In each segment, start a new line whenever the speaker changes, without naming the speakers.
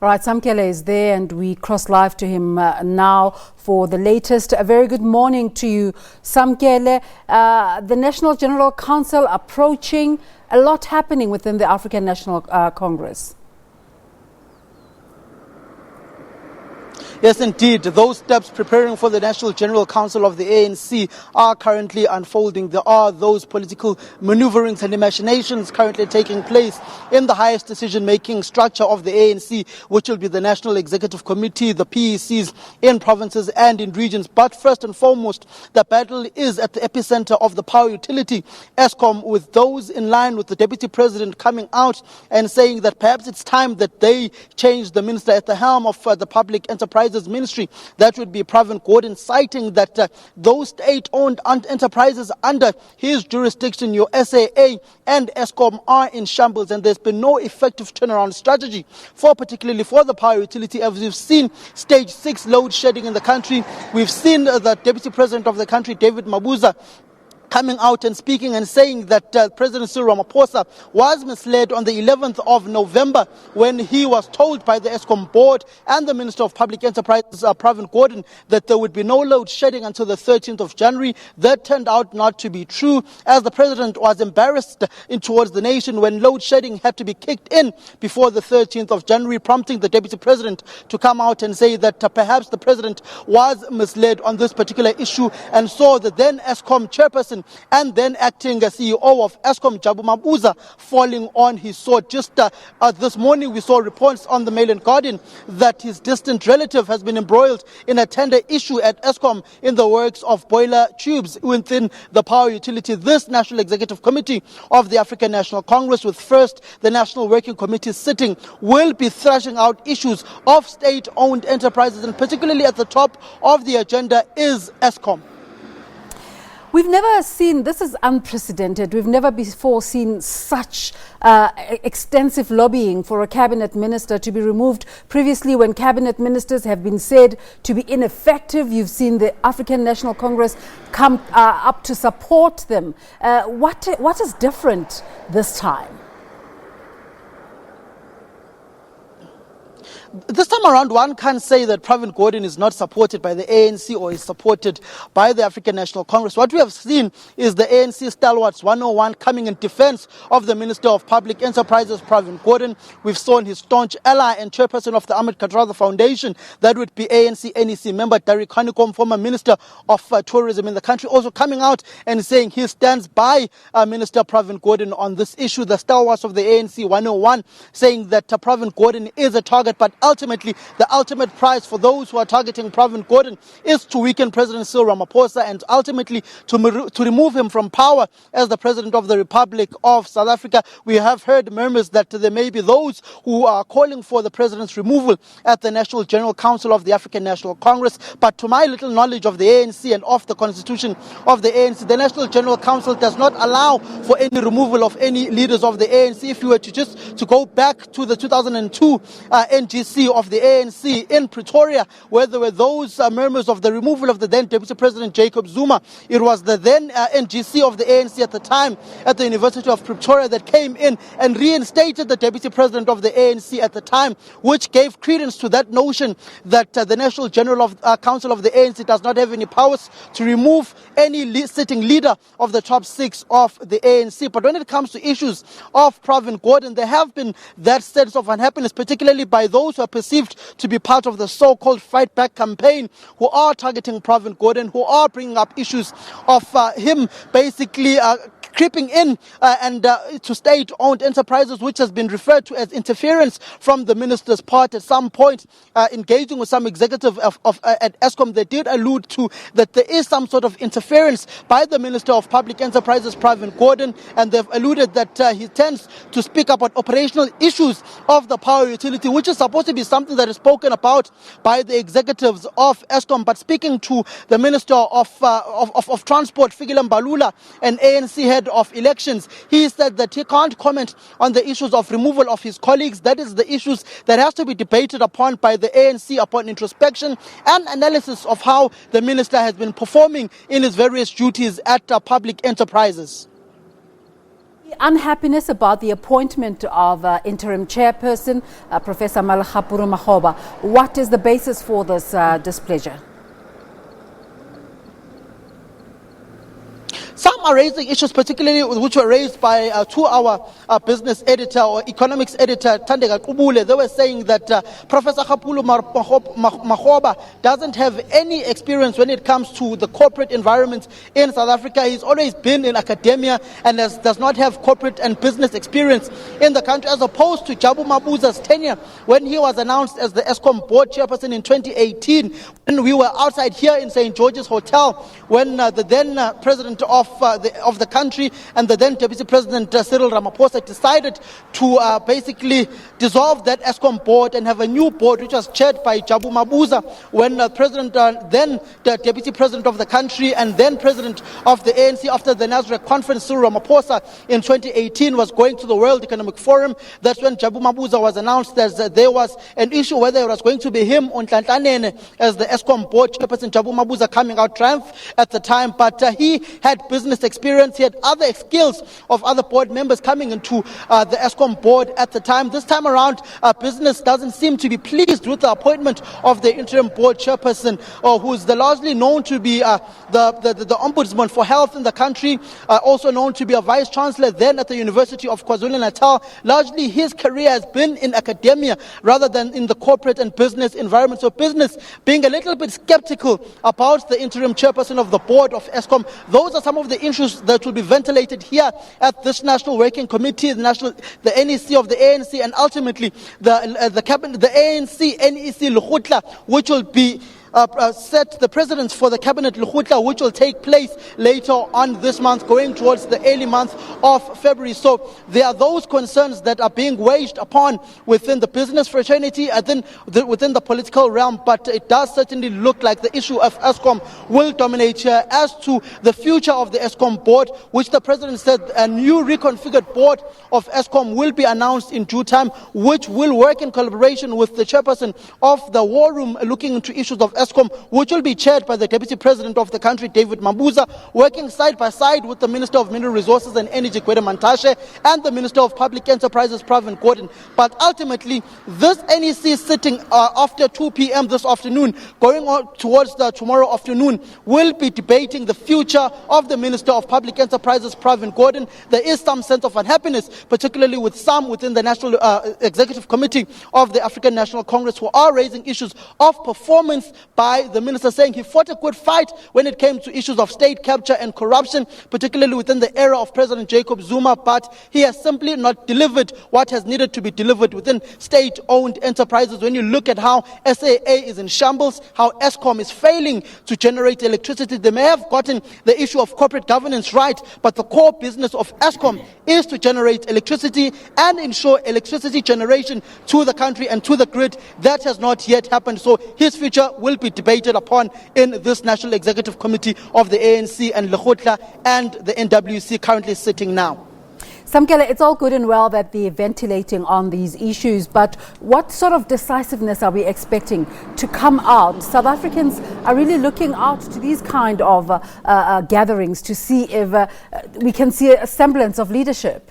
All right, Samkele is there and we cross live to him now for the latest. A very good morning to you, Samkele. The National General Council approaching, a lot happening within the African National Congress.
Yes, indeed. Those steps preparing for the National General Council of the ANC are currently unfolding. There are those political maneuverings and machinations currently taking place in the highest decision-making structure of the ANC, which will be the National Executive Committee, the PECs in provinces and in regions. But first and foremost, the battle is at the epicenter of the power utility, Eskom, with those in line with the Deputy President coming out and saying that perhaps it's time that they change the minister at the helm of the Public Enterprises Ministry. That would be Pravin Gordhan, citing that those state-owned enterprises under his jurisdiction, your SAA and Eskom, are in shambles, and there's been no effective turnaround strategy particularly for the power utility. As we've seen stage 6 load shedding in the country, we've seen the Deputy President of the country, David Mabuza, coming out and speaking and saying that President Cyril Ramaphosa was misled on the 11th of November when he was told by the Eskom board and the Minister of Public Enterprises, Pravin Gordhan, that there would be no load shedding until the 13th of January. That turned out not to be true, as the President was embarrassed towards the nation when load shedding had to be kicked in before the 13th of January, prompting the Deputy President to come out and say that perhaps the President was misled on this particular issue, and saw the then Eskom Chairperson and then acting CEO of Eskom, Jabu Mabuza, falling on his sword. Just this morning we saw reports on the Mail and Guardian that his distant relative has been embroiled in a tender issue at Eskom in the works of boiler tubes within the power utility. This National Executive Committee of the African National Congress, with first the National Working Committee sitting, will be thrashing out issues of state-owned enterprises, and particularly at the top of the agenda is Eskom.
We've never seen, this is unprecedented, we've never before seen such extensive lobbying for a cabinet minister to be removed. Previously, when cabinet ministers have been said to be ineffective, you've seen the African National Congress come up to support them. What is different this time?
This time around, one can't say that Pravin Gordhan is not supported by the ANC or is supported by the African National Congress. What we have seen is the ANC stalwarts 101 coming in defense of the Minister of Public Enterprises, Pravin Gordhan. We've seen his staunch ally and chairperson of the Ahmed Kathrada Foundation, that would be ANC NEC member Derek Honeycomb, former Minister of Tourism in the country, also coming out and saying he stands by Minister Pravin Gordhan on this issue. The stalwarts of the ANC 101 saying that Pravin Gordhan is a target, but ultimately, the ultimate prize for those who are targeting Pravin Gordhan is to weaken President Cyril Ramaphosa and ultimately to remove him from power as the President of the Republic of South Africa. We have heard murmurs that there may be those who are calling for the President's removal at the National General Council of the African National Congress. But to my little knowledge of the ANC and of the Constitution of the ANC, the National General Council does not allow for any removal of any leaders of the ANC. If you were to go back to the 2002 NGC of the ANC in Pretoria, where there were those murmurs of the removal of the then Deputy President Jacob Zuma, it was the then NGC of the ANC at the time at the University of Pretoria that came in and reinstated the Deputy President of the ANC at the time, which gave credence to that notion that the National General Council of the ANC does not have any powers to remove any sitting leader of the top 6 of the ANC. But when it comes to issues of Pravin Gordhan, there have been that sense of unhappiness, particularly by those who are perceived to be part of the so-called Fight Back campaign, who are targeting Pravin Gordhan, who are bringing up issues of him basically creeping in to state-owned enterprises, which has been referred to as interference from the minister's part. At some point, engaging with some executive at Eskom, they did allude to that there is some sort of interference by the Minister of Public Enterprises, Pravin Gordhan, and they've alluded that he tends to speak about operational issues of the power utility, which is supposed to be something that is spoken about by the executives of Eskom. But speaking to the Minister of Transport, Fikile Mbalula, and ANC head of elections, he said that he can't comment on the issues of removal of his colleagues. That is the issues that has to be debated upon by the ANC upon introspection and analysis of how the minister has been performing in his various duties at public enterprises.
Unhappiness about the appointment of interim chairperson, Professor Lekgotla Makgoba. What is the basis for this displeasure?
Some are raising issues, particularly which were raised by our business editor or economics editor, Thandeka Kubule. They were saying that Professor Lekgotla Makgoba doesn't have any experience when it comes to the corporate environment in South Africa. He's always been in academia and does not have corporate and business experience in the country, as opposed to Jabu Mabuza's tenure when he was announced as the Eskom board chairperson in 2018, when we were outside here in St. George's Hotel, when the then president of the country and the then deputy president Cyril Ramaphosa decided to basically dissolve that Eskom board and have a new board which was chaired by Jabu Mabuza, when then the deputy president of the country and then president of the ANC after the Nasrec conference, Cyril Ramaphosa, in 2018 was going to the World Economic Forum. That's when Jabu Mabuza was announced as there was an issue whether it was going to be him or Nhlanhla as the Eskom board chairperson. Jabu Mabuza coming out triumph at the time, but he had business experience. He had other skills of other board members coming into the Eskom board at the time. This time around, business doesn't seem to be pleased with the appointment of the interim board chairperson, who's largely known to be the ombudsman for health in the country, also known to be a vice chancellor then at the University of KwaZulu-Natal. Largely, his career has been in academia rather than in the corporate and business environment. So business being a little bit skeptical about the interim chairperson of the board of Eskom. Those are some of the issues that will be ventilated here at this National Working Committee, the NEC of the ANC, and ultimately the cabinet, the ANC NEC Lekgotla, which will be set the precedents for the cabinet Lekgotla, which will take place later on this month, going towards the early month of February. So there are those concerns that are being waged upon within the business fraternity and then within the political realm, but it does certainly look like the issue of Eskom will dominate here. As to the future of the Eskom board, which the president said a new reconfigured board of Eskom will be announced in due time, which will work in collaboration with the chairperson of the war room looking into issues of Eskom, which will be chaired by the Deputy President of the country, David Mabuza, working side by side with the Minister of Mineral Resources and Energy, Gwede Mantashe, and the Minister of Public Enterprises, Pravin Gordhan. But ultimately, this NEC sitting after 2 p.m. this afternoon, going on towards tomorrow afternoon, will be debating the future of the Minister of Public Enterprises, Pravin Gordhan. There is some sense of unhappiness, particularly with some within the National Executive Committee of the African National Congress, who are raising issues of performance by the minister, saying he fought a good fight when it came to issues of state capture and corruption, particularly within the era of President Jacob Zuma, but he has simply not delivered what has needed to be delivered within state-owned enterprises. When you look at how SAA is in shambles, how Eskom is failing to generate electricity, they may have gotten the issue of corporate governance right, but the core business of Eskom is to generate electricity and ensure electricity generation to the country and to the grid. That has not yet happened, so his future will be debated upon in this National Executive Committee of the ANC and Lekgotla and the NWC currently sitting now.
Samkele, it's all good and well that they're ventilating on these issues, but what sort of decisiveness are we expecting to come out? South Africans are really looking out to these kind of gatherings to see if we can see a semblance of leadership.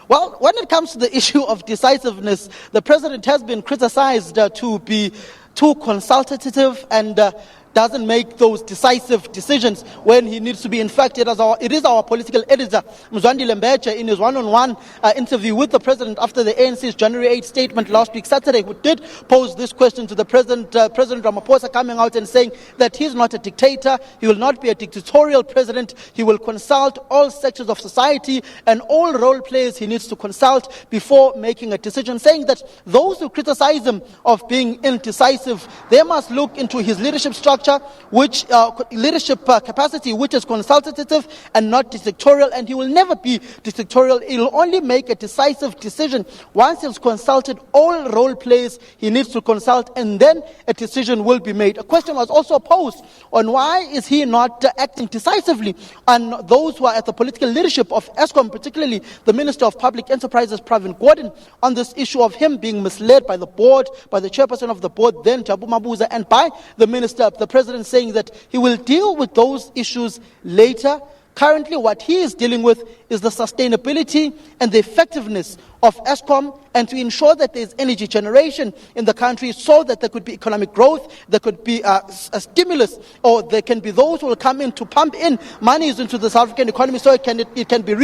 Well, when it comes to the issue of decisiveness, the president has been criticized to be too consultative and doesn't make those decisive decisions when he needs to be. In fact, it is our political editor, Mzwandi Lembeche, in his one-on-one interview with the president after the ANC's January 8 statement last week, Saturday, who did pose this question to the president, President Ramaphosa, coming out and saying that he's not a dictator, he will not be a dictatorial president, he will consult all sectors of society and all role players he needs to consult before making a decision, saying that those who criticize him of being indecisive, they must look into his leadership structure, which leadership capacity, which is consultative and not dictatorial, and he will never be dictatorial. He will only make a decisive decision once he's consulted all role players he needs to consult, and then a decision will be made. A question was also posed on why is he not acting decisively on those who are at the political leadership of Eskom, particularly the Minister of Public Enterprises, Pravin Gordhan, on this issue of him being misled by the board, by the chairperson of the board, then Jabu Mabuza, and by the minister, the president saying that he will deal with those issues later. Currently, what he is dealing with is the sustainability and the effectiveness of Eskom, and to ensure that there is energy generation in the country so that there could be economic growth, there could be a stimulus, or there can be those who will come in to pump in monies into the South African economy so it can be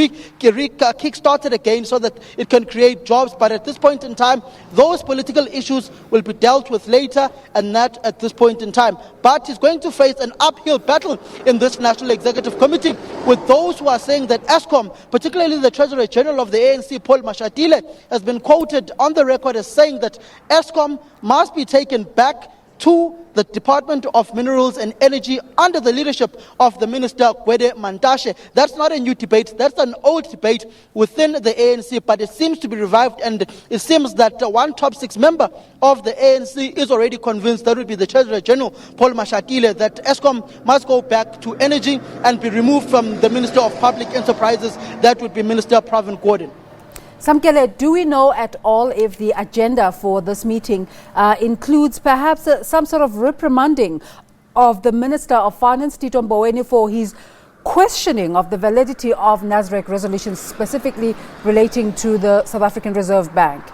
kick-started again so that it can create jobs. But at this point in time, those political issues will be dealt with later and not at this point in time. But he's going to face an uphill battle in this National Executive Committee with those who are saying that Eskom, particularly the Treasurer General of the ANC, Paul Mashatile, has been quoted on the record as saying that Eskom must be taken back to the Department of Minerals and Energy under the leadership of the Minister Gwede Mantashe. That's not a new debate, that's an old debate within the ANC, but it seems to be revived, and it seems that one top 6 member of the ANC is already convinced, that would be the Treasurer General Paul Mashatile, that Eskom must go back to energy and be removed from the Minister of Public Enterprises. That would be Minister Pravin Gordhan.
Samkele, do we know at all if the agenda for this meeting includes perhaps some sort of reprimanding of the Minister of Finance, Tito Mboweni, for his questioning of the validity of NASREC resolutions, specifically relating to the South African Reserve Bank?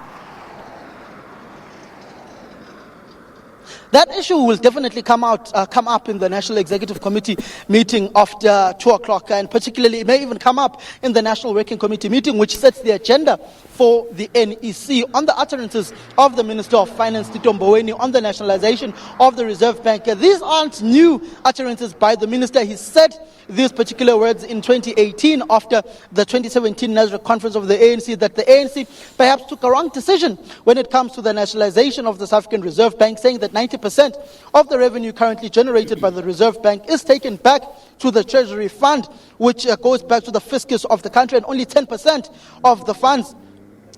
That issue will definitely come up in the National Executive Committee meeting after 2 o'clock, and particularly it may even come up in the National Working Committee meeting, which sets the agenda for the NEC on the utterances of the Minister of Finance, Tito Mboweni, on the nationalization of the Reserve Bank. These aren't new utterances by the Minister. He said these particular words in 2018 after the 2017 NASREC conference of the ANC, that the ANC perhaps took a wrong decision when it comes to the nationalization of the South African Reserve Bank, saying that 90% of the revenue currently generated by the Reserve Bank is taken back to the Treasury Fund, which goes back to the fiscus of the country, and only 10% of the funds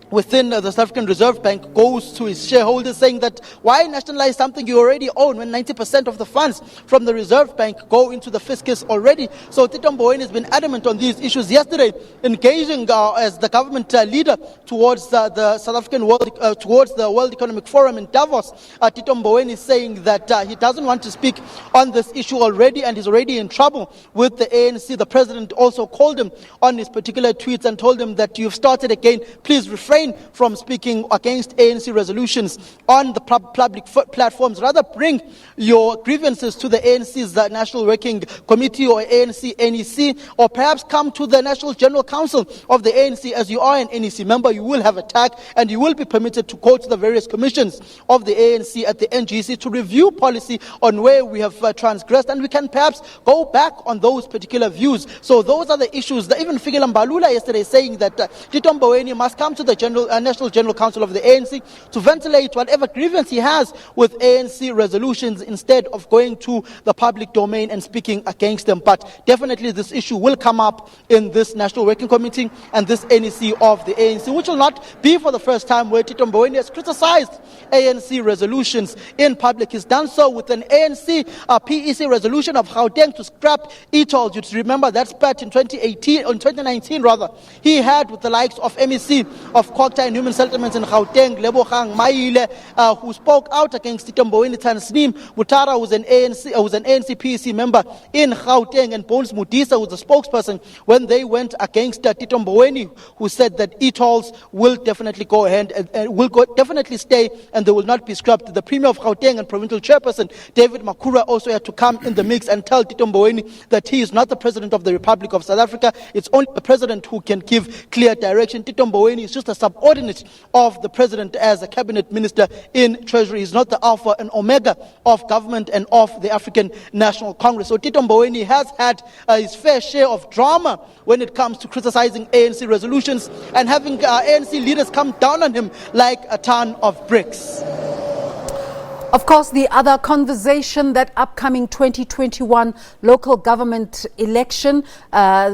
within the South African Reserve Bank goes to its shareholders, saying that why nationalize something you already own when 90% of the funds from the Reserve Bank go into the fiscus already. So Tito Mboweni has been adamant on these issues. Yesterday, engaging as the government leader towards the South African towards the World Economic Forum in Davos, Tito Mboweni is saying that he doesn't want to speak on this issue already, and he's already in trouble with the ANC. The president also called him on his particular tweets and told him that you've started again, please refrain from speaking against ANC resolutions on the public platforms. Rather bring your grievances to the ANC's National Working Committee or ANC NEC, or perhaps come to the National General Council of the ANC. As you are an NEC member, you will have a tag, and you will be permitted to go to the various commissions of the ANC at the NGC to review policy on where we have transgressed, and we can perhaps go back on those particular views. So those are the issues. Even Fikile Mbalula yesterday saying that Tito Mboweni must come to the National General Council of the ANC to ventilate whatever grievance he has with ANC resolutions, instead of going to the public domain and speaking against them. But definitely this issue will come up in this National Working Committee and this NEC of the ANC, which will not be for the first time, where Tito Mboweni has criticized ANC resolutions in public. He's done so with an ANC PEC resolution of Gauteng to scrap e-tolls. You remember that spat in 2019 rather. He had with the likes of MEC of Kwakta and Human Settlements in Gauteng, Lebogang Maile, who spoke out against Tito Mboweni, Tansnim Butara, who's an ANC PEC member in Gauteng, and Bones Mudisa, who's the spokesperson when they went against Tito Mboweni, who said that e-tolls will definitely go ahead and will definitely stay, and they will not be scrapped. The Premier of Gauteng and Provincial Chairperson David Makura also had to come in the mix and tell Tito Mboweni that he is not the President of the Republic of South Africa. It's only the President who can give clear direction. Tito Mboweni is just a subordinate of the President as a cabinet minister in Treasury. He's not the alpha and omega of government and of the African National Congress. So Tito Mboweni has had his fair share of drama when it comes to criticizing ANC resolutions and having ANC leaders come down on him like a ton of bricks.
Of course, the other conversation, that upcoming 2021 local government election.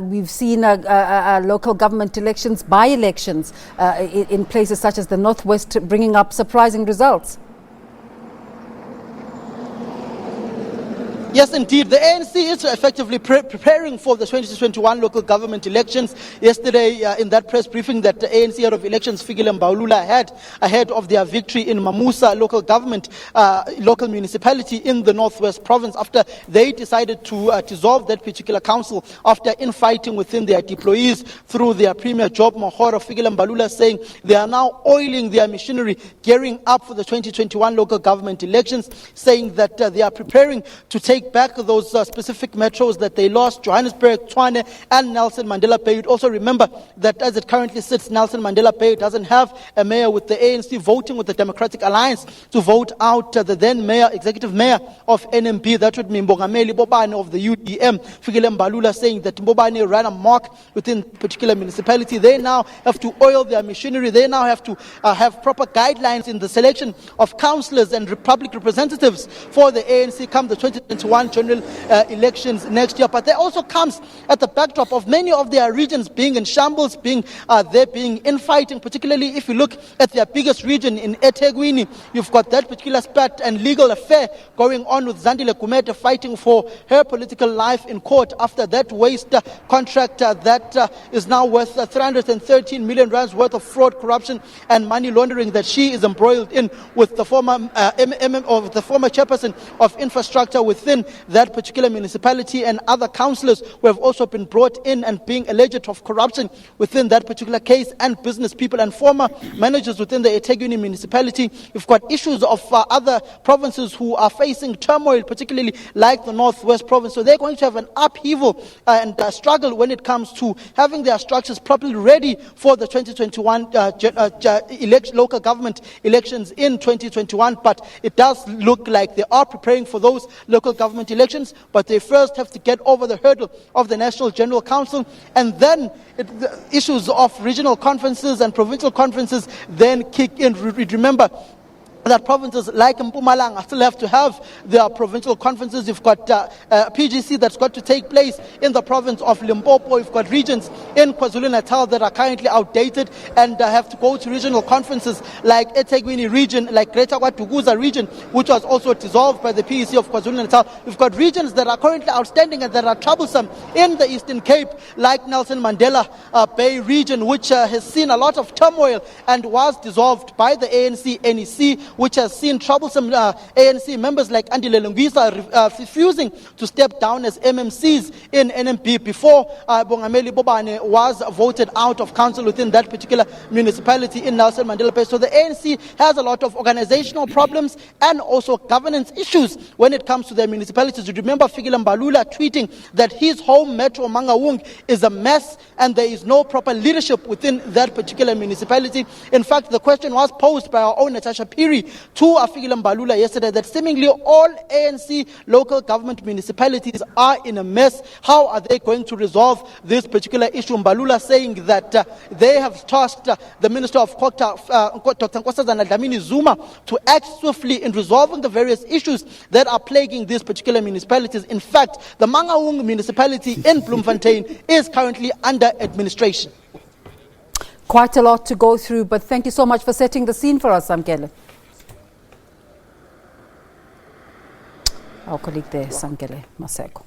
We've seen local government elections, by-elections in places such as the Northwest, bringing up surprising results.
Yes, indeed. The ANC is effectively preparing for the 2021 local government elections. Yesterday, in that press briefing that the ANC head of elections, Samkele Maseko, had ahead of their victory in Mamusa local government, local municipality in the Northwest Province, after they decided to dissolve that particular council after infighting within their deployees through their Premier Job Mahoro, Samkele Maseko saying they are now oiling their machinery, gearing up for the 2021 local government elections, saying that they are preparing to take back those specific metros that they lost, Johannesburg, Tshwane, and Nelson Mandela Bay. You'd also remember that as it currently sits, Nelson Mandela Bay doesn't have a mayor, with the ANC voting with the Democratic Alliance to vote out the then mayor, executive mayor of NMB. That would mean Mbongameli Mbobane of the UDM. Samkele Maseko saying that Mbobane ran amok within particular municipality. They now have to oil their machinery. They now have to have proper guidelines in the selection of councillors and public representatives for the ANC come the 2021 general elections next year. But that also comes at the backdrop of many of their regions being in shambles, being infighting, particularly if you look at their biggest region in eThekwini. You've got that particular spat and legal affair going on with Zandile Gumede fighting for her political life in court after that waste contract that is now worth 313 million rands worth of fraud, corruption and money laundering that she is embroiled in with the former chairperson of infrastructure within that particular municipality, and other councillors who have also been brought in and being alleged of corruption within that particular case, and business people and former managers within the eThekwini municipality. You've got issues of other provinces who are facing turmoil, particularly like the Northwest Province. So they're going to have an upheaval and struggle when it comes to having their structures properly ready for the 2021 local government elections in 2021. But it does look like they are preparing for those local government elections, but they first have to get over the hurdle of the National General Council, and then the issues of regional conferences and provincial conferences then kick in. Remember that provinces like Mpumalanga still have to have their provincial conferences. You've got PGC that's got to take place in the province of Limpopo. You've got regions in KwaZulu-Natal that are currently outdated and have to go to regional conferences like eThekwini region, like Greater KwaDukuza region, which was also dissolved by the PEC of KwaZulu-Natal. You've got regions that are currently outstanding and that are troublesome in the Eastern Cape, like Nelson Mandela Bay region, which has seen a lot of turmoil and was dissolved by the ANC NEC, which has seen troublesome ANC members like Andile Lungisa refusing to step down as MMCs in NMB before Bongameli Mbobane was voted out of council within that particular municipality in Nelson Mandela Bay. So the ANC has a lot of organizational problems and also governance issues when it comes to their municipalities. You remember Samkele Maseko tweeting that his home metro Mangaung is a mess and there is no proper leadership within that particular municipality. In fact, the question was posed by our own Natasha Piri to Samkele Maseko yesterday that seemingly all ANC local government municipalities are in a mess. How are they going to resolve this particular issue? Maseko saying that they have tasked the Minister of Dr. Nkosazana Dlamini Zuma to act swiftly in resolving the various issues that are plaguing these particular municipalities. In fact, the Mangaung municipality in Bloemfontein is currently under administration.
Quite a lot to go through, but thank you so much for setting the scene for us, Samkele. Our colleague there, Samkele Maseko.